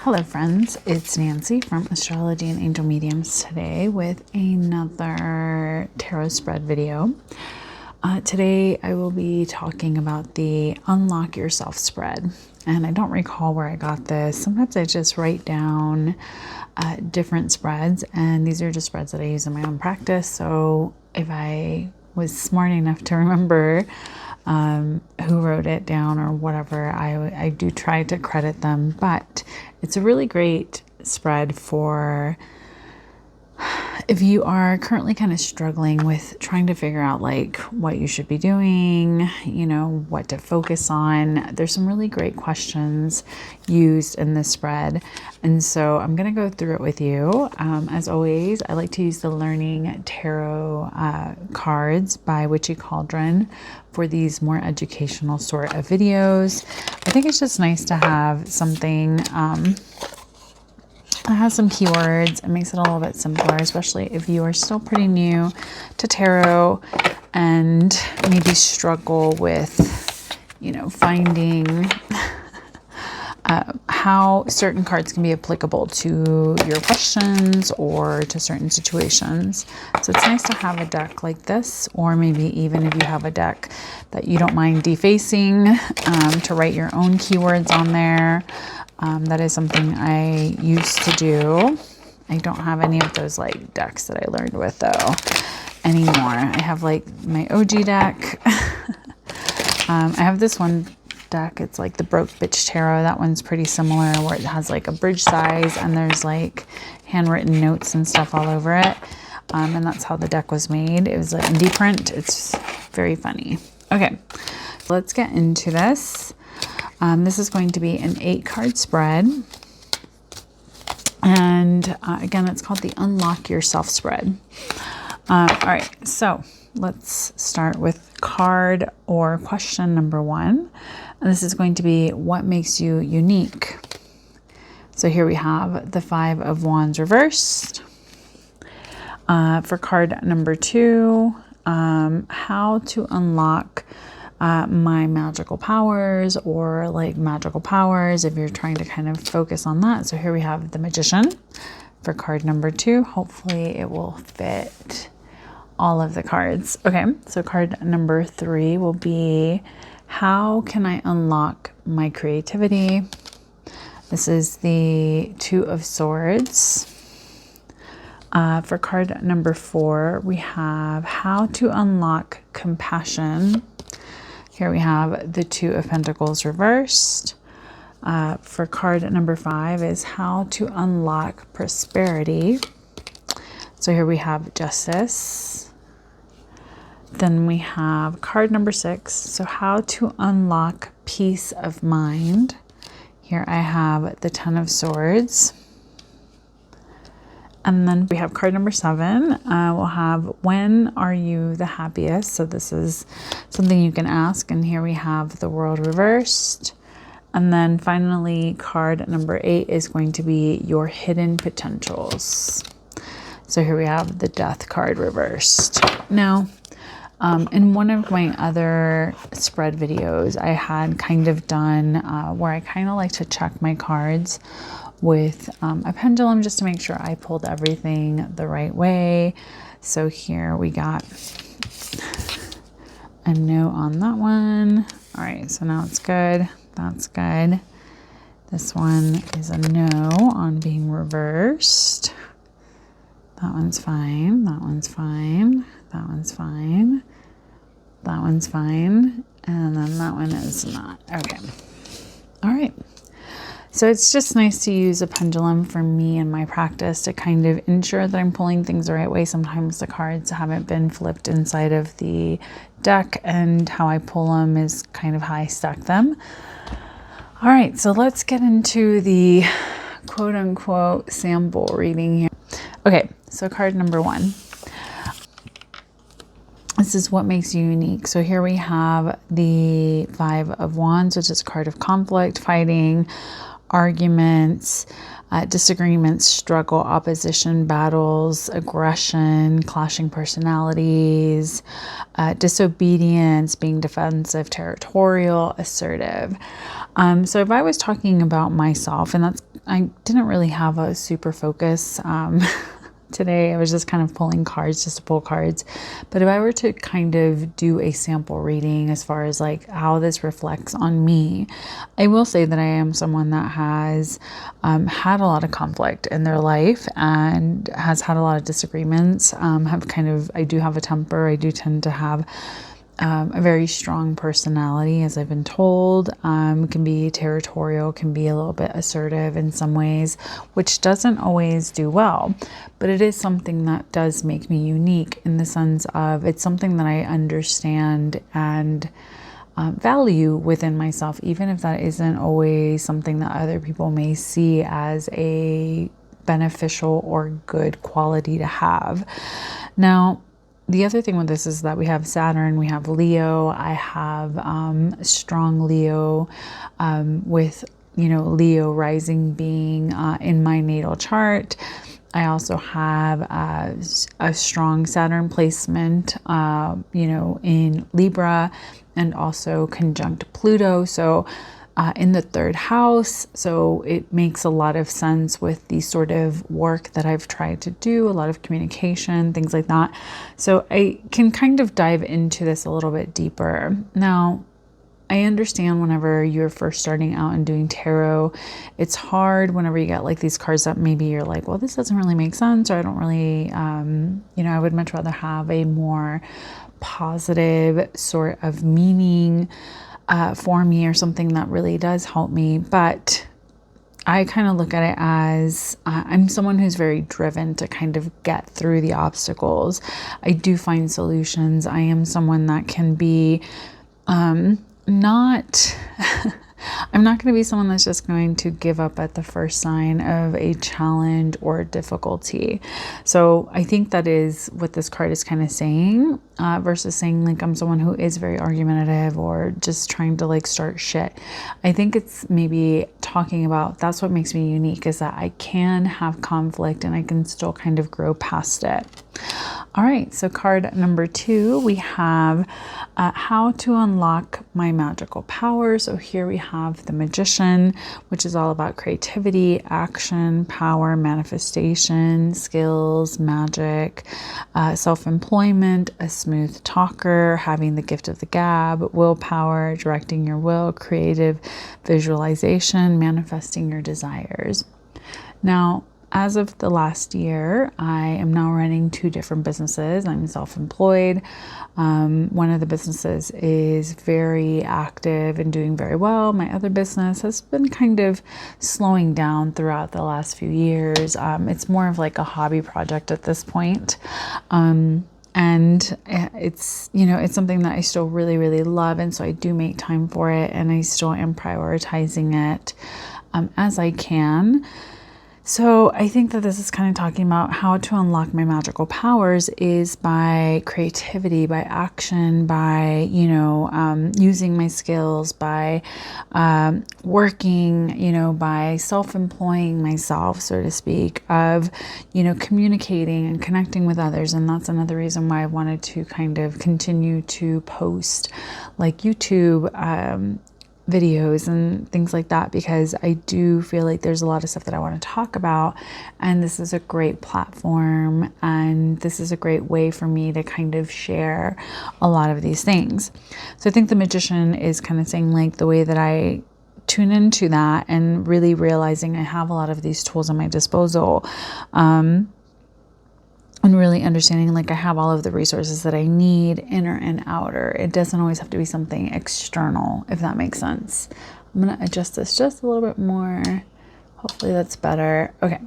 Hello friends, it's Nancy from Astrology and Angel Mediums today with another tarot spread video. Today I will be talking about the Unlock Yourself spread, and I don't recall where I got this. Sometimes I just write down different spreads, and these are just spreads that I use in my own practice. So if I was smart enough to remember who wrote it down or whatever, I do try to credit them, but it's a really great spread for if you are currently kind of struggling with trying to figure out like what you should be doing, you know, what to focus on. There's some really great questions used in this spread. And so I'm going to go through it with you. As always, I like to use the Learning Tarot cards by Witchy Cauldron for these more educational sort of videos. I think it's just nice to have something it has some keywords. It makes it a little bit simpler, especially if you are still pretty new to tarot and maybe struggle with, you know, finding how certain cards can be applicable to your questions or to certain situations. So it's nice to have a deck like this, or maybe even if you have a deck that you don't mind defacing to write your own keywords on there. That is something I used to do. I don't have any of those like decks that I learned with though anymore. I have like my OG deck. I have this one deck. It's like the Broke Bitch Tarot. That one's pretty similar, where it has like a bridge size and there's like handwritten notes and stuff all over it. And that's how the deck was made. It was an indie print. It's very funny. Okay, let's get into this. This is going to be an 8-card spread. And again, it's called the Unlock Yourself spread. All right, so let's start with card or question number 1. And this is going to be what makes you unique. So here we have the 5 of Wands reversed. For card number 2, how to unlock my magical powers, or like magical powers if you're trying to kind of focus on that. So here we have the Magician for card number 2. Hopefully it will fit all of the cards. Okay, so card number 3 will be how can I unlock my creativity? This is the 2 of Swords. For card number 4, we have how to unlock compassion. Here we have the 2 of Pentacles reversed. For card number 5 is how to unlock prosperity. So here we have Justice. Then we have card number 6. So how to unlock peace of mind. Here I have the 10 of Swords. And then we have card number 7. We'll have when are you the happiest? So this is something you can ask. And here we have the World reversed. And then finally, card number 8 is going to be your hidden potentials. So here we have the Death card reversed. Now, in one of my other spread videos, I had kind of done where I kind of like to check my cards with a pendulum just to make sure I pulled everything the right way. So here we got a no on that one. All right, so now it's good. That's good. This one is a no on being reversed. That one's fine. That one's fine. That one's fine. That one's fine. And then that one is not. Okay. All right. So it's just nice to use a pendulum for me in my practice to kind of ensure that I'm pulling things the right way. Sometimes the cards haven't been flipped inside of the deck, and how I pull them is kind of how I stack them. All right, so let's get into the quote unquote sample reading here. Okay, so card number 1. This is what makes you unique. So here we have the 5 of Wands, which is a card of conflict, fighting, arguments. disagreements, struggle, opposition, battles, aggression, clashing personalities, disobedience, being defensive, territorial, assertive. So if I was talking about myself, and I didn't really have a super focus today. I was just kind of pulling cards just to pull cards. But if I were to kind of do a sample reading as far as like how this reflects on me, I will say that I am someone that has had a lot of conflict in their life and has had a lot of disagreements. I do have a temper. I do tend to have a very strong personality, as I've been told. Can be territorial, can be a little bit assertive in some ways, which doesn't always do well. But it is something that does make me unique in the sense of it's something that I understand and value within myself, even if that isn't always something that other people may see as a beneficial or good quality to have. Now, the other thing with this is that we have Saturn, we have Leo. I have strong Leo with, Leo rising being in my natal chart. I also have a strong Saturn placement, in Libra, and also conjunct Pluto. So in the third house. So it makes a lot of sense with the sort of work that I've tried to do, a lot of communication, things like that. So I can kind of dive into this a little bit deeper. Now, I understand whenever you're first starting out and doing tarot, it's hard whenever you get like these cards that maybe you're like, well, this doesn't really make sense, or I don't really, I would much rather have a more positive sort of meaning for me, or something that really does help me. But I kind of look at it as I'm someone who's very driven to kind of get through the obstacles. I do find solutions. I am someone that can be not I'm not going to be someone that's just going to give up at the first sign of a challenge or difficulty. So I think that is what this card is kind of saying, versus saying like I'm someone who is very argumentative or just trying to like start shit. I think it's maybe talking about that's what makes me unique, is that I can have conflict and I can still kind of grow past it. All right, so card number 2, we have how to unlock my magical power. So here we have the Magician, which is all about creativity, action, power, manifestation, skills, magic, self-employment, a smooth talker, having the gift of the gab, willpower, directing your will, creative visualization, manifesting your desires. Now, as of the last year, I am now running 2 different businesses. I'm self-employed. One of the businesses is very active and doing very well. My other business has been kind of slowing down throughout the last few years. It's more of like a hobby project at this point. And it's, it's something that I still really, really love. And so I do make time for it, and I still am prioritizing it as I can. So I think that this is kind of talking about how to unlock my magical powers is by creativity, by action, by, using my skills, by working, by self-employing myself, so to speak, of, communicating and connecting with others. And that's another reason why I wanted to kind of continue to post like YouTube videos and things like that, because I do feel like there's a lot of stuff that I want to talk about, and this is a great platform, and this is a great way for me to kind of share a lot of these things. So I think the Magician is kind of saying like the way that I tune into that and really realizing I have a lot of these tools at my disposal, and really understanding like I have all of the resources that I need, inner and outer. It doesn't always have to be something external, if that makes sense. I'm going to adjust this just a little bit more. Hopefully that's better. Okay.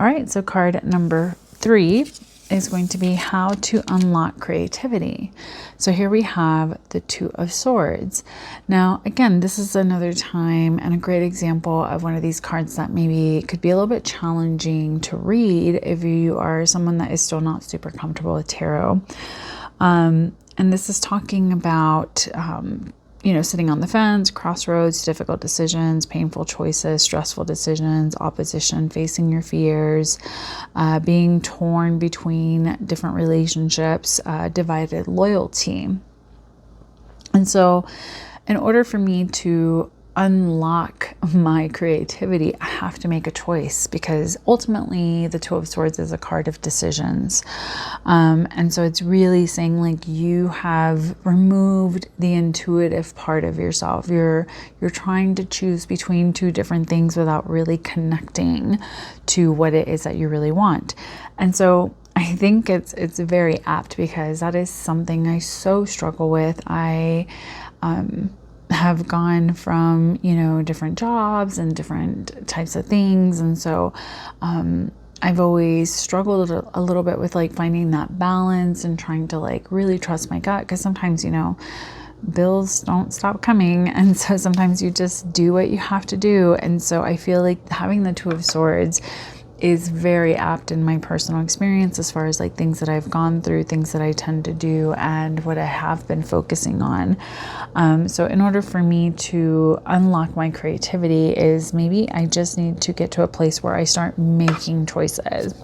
All right. So card number 3 is going to be how to unlock creativity. So here we have the 2 of Swords. Now, again, this is another time and a great example of one of these cards that maybe could be a little bit challenging to read if you are someone that is still not super comfortable with tarot. And this is talking about sitting on the fence, crossroads, difficult decisions, painful choices, stressful decisions, opposition, facing your fears, being torn between different relationships, divided loyalty. And so in order for me to unlock my creativity, I have to make a choice, because ultimately the Two of Swords is a card of decisions. And so it's really saying like you have removed the intuitive part of yourself. You're trying to choose between two different things without really connecting to what it is that you really want. And so I think it's very apt, because that is something I so struggle with. I have gone from, different jobs and different types of things. And so I've always struggled a little bit with like finding that balance and trying to like really trust my gut, because sometimes, bills don't stop coming. And so sometimes you just do what you have to do. And so I feel like having the Two of Swords is very apt in my personal experience, as far as like things that I've gone through, things that I tend to do, and what I have been focusing on. So in order for me to unlock my creativity is maybe I just need to get to a place where I start making choices.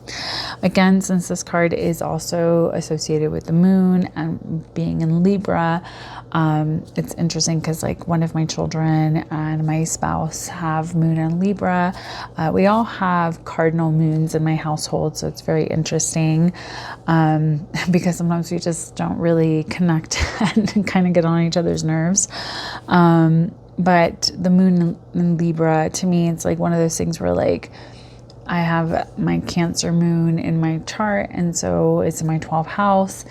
Again, since this card is also associated with the moon and being in Libra, it's interesting because like one of my children and my spouse have moon in Libra. We all have cardinal moons in my household, so it's very interesting, because sometimes we just don't really connect and kind of get on each other's nerves. But the moon in Libra, to me, it's like one of those things where like I have my Cancer moon in my chart, and so it's in my 12th house.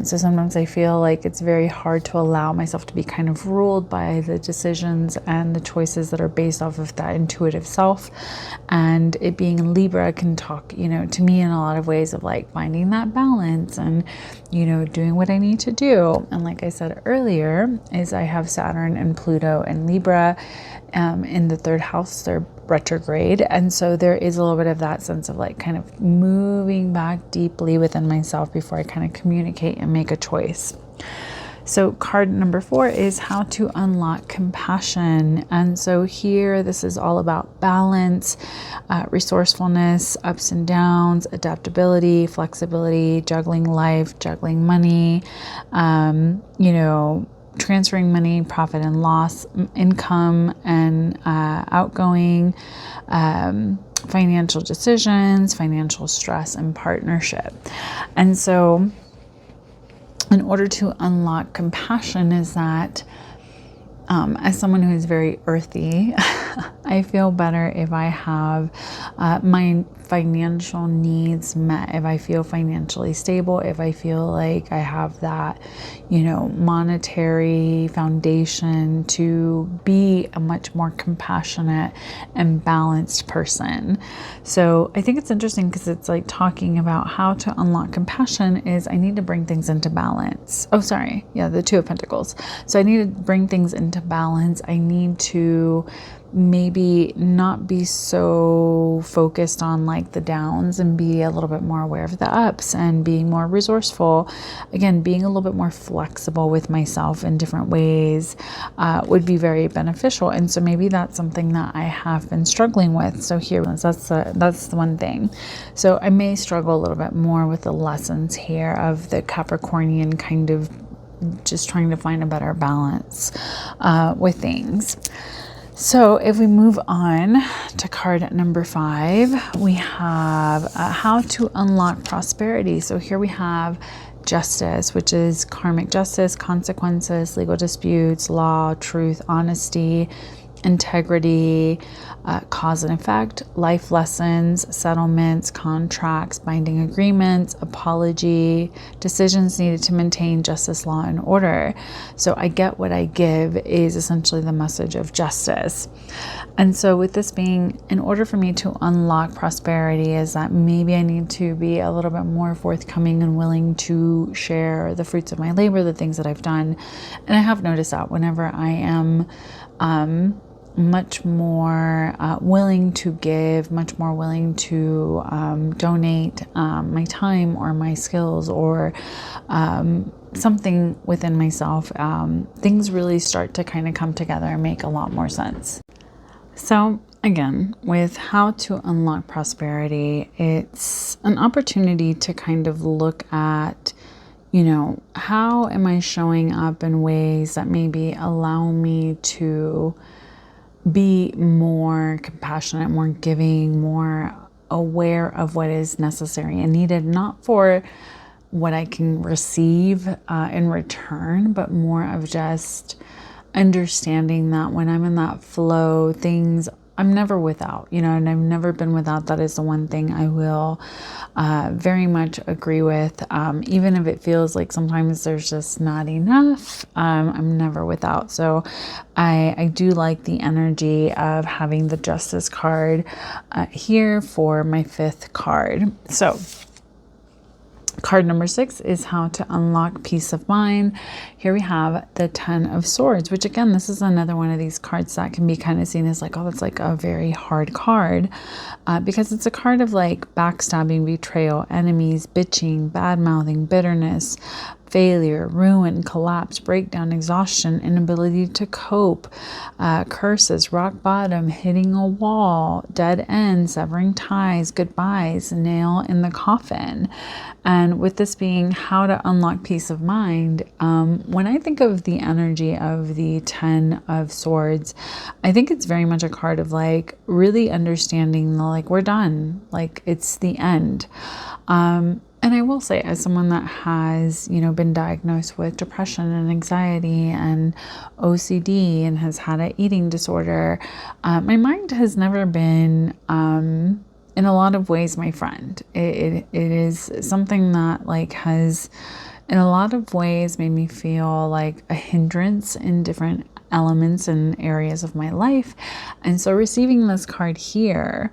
So sometimes I feel like it's very hard to allow myself to be kind of ruled by the decisions and the choices that are based off of that intuitive self. And it being in Libra can talk, to me in a lot of ways of like finding that balance and, doing what I need to do. And like I said earlier, is I have Saturn and Pluto and Libra in the 3rd house. They're retrograde. And so there is a little bit of that sense of like kind of moving back deeply within myself before I kind of communicate and make a choice. So card number 4 is how to unlock compassion. And so here, this is all about balance, resourcefulness, ups and downs, adaptability, flexibility, juggling life, juggling money, transferring money, profit and loss, income and outgoing, financial decisions, financial stress, and partnership. And so in order to unlock compassion is that as someone who is very earthy, I feel better if I have my financial needs met, if I feel financially stable, if I feel like I have that, monetary foundation to be a much more compassionate and balanced person. So I think it's interesting because it's like talking about how to unlock compassion is I need to bring things into balance. Oh, sorry. Yeah, the Two of Pentacles. So I need to bring things into balance. I need to maybe not be so focused on like the downs and be a little bit more aware of the ups and being more resourceful. Again, being a little bit more flexible with myself in different ways would be very beneficial. And so maybe that's something that I have been struggling with. So here, that's the one thing. So I may struggle a little bit more with the lessons here of the Capricornian kind of just trying to find a better balance with things. So if we move on to card number 5, we have how to unlock prosperity. So here we have justice, which is karmic justice, consequences, legal disputes, law, truth, honesty, integrity, cause and effect, life lessons, settlements, contracts, binding agreements, apology, decisions needed to maintain justice, law, and order. So I get what I give is essentially the message of justice. And so with this being, in order for me to unlock prosperity, is that maybe I need to be a little bit more forthcoming and willing to share the fruits of my labor, the things that I've done. And I have noticed that whenever I am much more willing to give, much more willing to donate my time or my skills or something within myself, things really start to kind of come together and make a lot more sense. So again, with how to unlock prosperity, it's an opportunity to kind of look at, how am I showing up in ways that maybe allow me to be more compassionate, more giving, more aware of what is necessary and needed, not for what I can receive in return, but more of just understanding that when I'm in that flow, I'm never without, and I've never been without. That is the one thing I will very much agree with. Even if it feels like sometimes there's just not enough, I'm never without. So I do like the energy of having the Justice card here for my 5th card. So card number 6 is how to unlock peace of mind. Here we have the 10 of Swords, which again, this is another one of these cards that can be kind of seen as like, oh, that's like a very hard card because it's a card of like backstabbing, betrayal, enemies, bitching, bad-mouthing, bitterness, failure, ruin, collapse, breakdown, exhaustion, inability to cope, curses, rock bottom, hitting a wall, dead end, severing ties, goodbyes, nail in the coffin. And with this being how to unlock peace of mind, when I think of the energy of the 10 of Swords, I think it's very much a card of like really understanding the like, we're done, like it's the end. And I will say, as someone that has, been diagnosed with depression and anxiety and OCD and has had an eating disorder, my mind has never been, in a lot of ways, my friend. It is something that like has, in a lot of ways, made me feel like a hindrance in different elements and areas of my life. And so receiving this card here,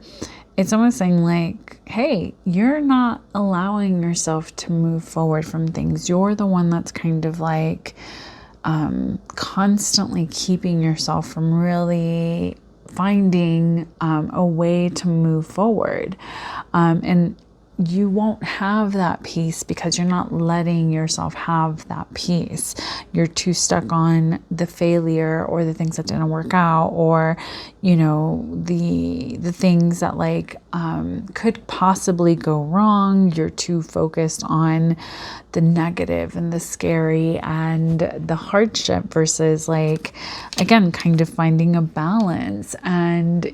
it's almost saying like, hey, you're not allowing yourself to move forward from things. You're the one that's kind of like constantly keeping yourself from really finding a way to move forward. And you won't have that peace because you're not letting yourself have that peace. You're too stuck on the failure or the things that didn't work out, or the things that like could possibly go wrong. You're too focused on the negative and the scary and the hardship versus like, again, kind of finding a balance and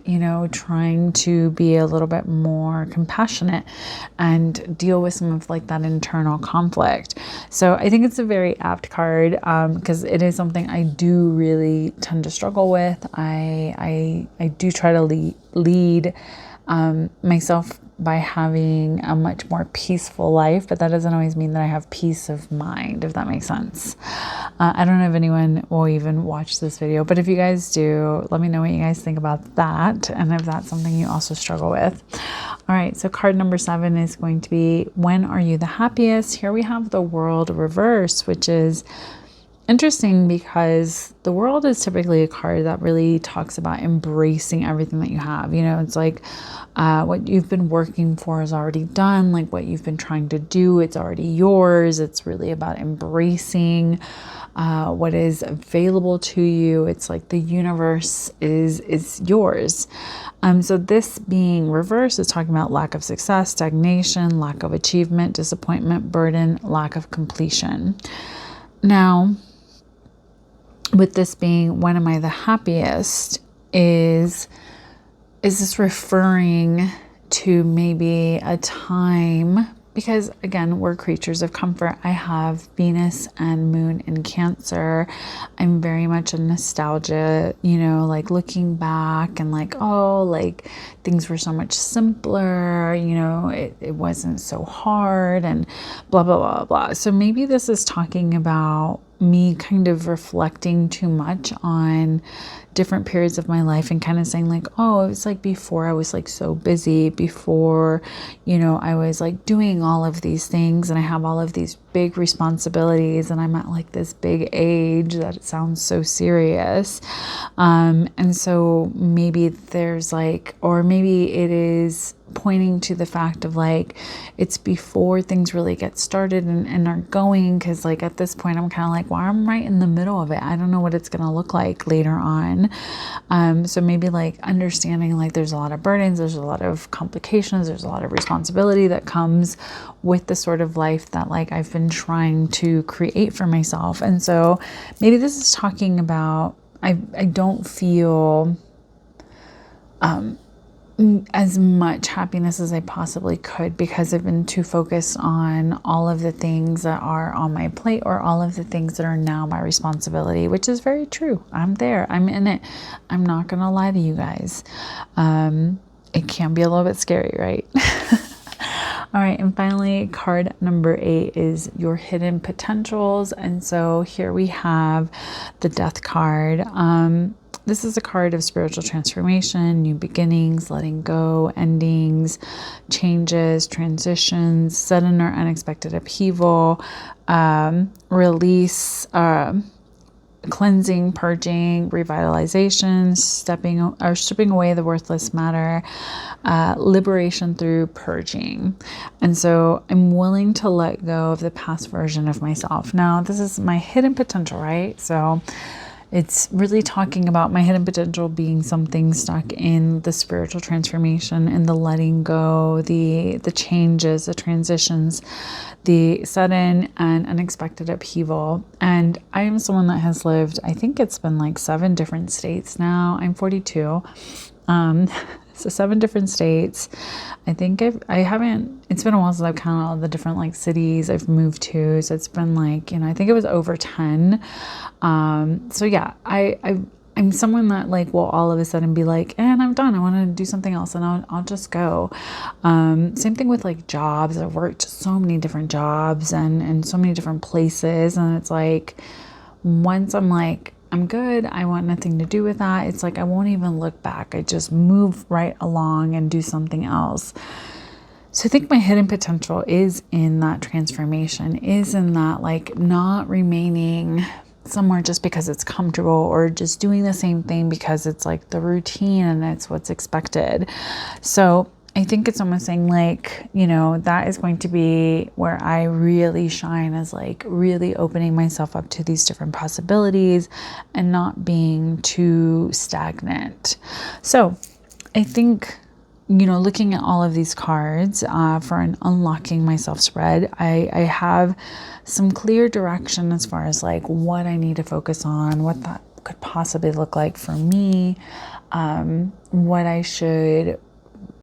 trying to be a little bit more compassionate and deal with some of like that internal conflict. So I think it's a very apt card because it is something I do really tend to struggle with. I do try to lead myself by having a much more peaceful life, but that doesn't always mean that I have peace of mind, if that makes sense. I don't know if anyone will even watch this video, but if you guys do, let me know what you guys think about that and if that's something you also struggle with. All right, so card number 7 is going to be, when are you the happiest? Here we have the World reverse, which is interesting because the World is typically a card that really talks about embracing everything that you have. It's like what you've been working for is already done. Like what you've been trying to do, it's already yours. It's really about embracing what is available to you. It's like the universe is yours. So this being reversed is talking about lack of success, stagnation, lack of achievement, disappointment, burden, lack of completion. Now, with this being, when am I the happiest, is this referring to maybe a time, because again, we're creatures of comfort. I have Venus and Moon in Cancer. I'm very much a nostalgia, like looking back and like, oh, like things were so much simpler, it wasn't so hard and blah, blah, blah, blah. So maybe this is talking about me kind of reflecting too much on different periods of my life and kind of saying like, oh, it was like before I was like so busy, before, I was like doing all of these things and I have all of these big responsibilities and I'm at like this big age that it sounds so serious. And so maybe there's like, or maybe it is pointing to the fact of like, it's before things really get started and are going. Cause like at this point, I'm kind of like, well, I'm right in the middle of it. I don't know what it's going to look like later on. So maybe like understanding like there's a lot of burdens, there's a lot of complications, there's a lot of responsibility that comes with the sort of life that like I've been trying to create for myself. And so maybe this is talking about, I don't feel, as much happiness as I possibly could because I've been too focused on all of the things that are on my plate or all of the things that are now my responsibility, which is very true. I'm there. I'm in it. I'm not going to lie to you guys. It can be a little bit scary, right? All right. And finally, card number 8 is your hidden potentials. And so here we have the Death card. This is a card of spiritual transformation, new beginnings, letting go, endings, changes, transitions, sudden or unexpected upheaval, release, cleansing, purging, revitalization, stripping away the worthless matter, liberation through purging. And so I'm willing to let go of the past version of myself. Now, this is my hidden potential, right? So it's really talking about my hidden potential being something stuck in the spiritual transformation and the letting go, the changes, the transitions, the sudden and unexpected upheaval. And I am someone that has lived, I think it's been like 7 different states now. I'm 42. So 7 different states. I think it's been a while since I've counted all the different like cities I've moved to. So it's been like, I think it was over 10. So yeah, I'm someone that like will all of a sudden be like, and I'm done. I want to do something else and I'll just go. Same thing with like jobs. I've worked so many different jobs and so many different places. And it's like, once I'm like, I'm good, I want nothing to do with that, it's like I won't even look back. I just move right along and do something else. So I think my hidden potential is in that transformation, is in that like not remaining somewhere just because it's comfortable or just doing the same thing because it's like the routine and it's what's expected. So I think it's almost saying like, that is going to be where I really shine, as like really opening myself up to these different possibilities and not being too stagnant. So I think, looking at all of these cards for an unlocking myself spread, I have some clear direction as far as like what I need to focus on, what that could possibly look like for me, what I should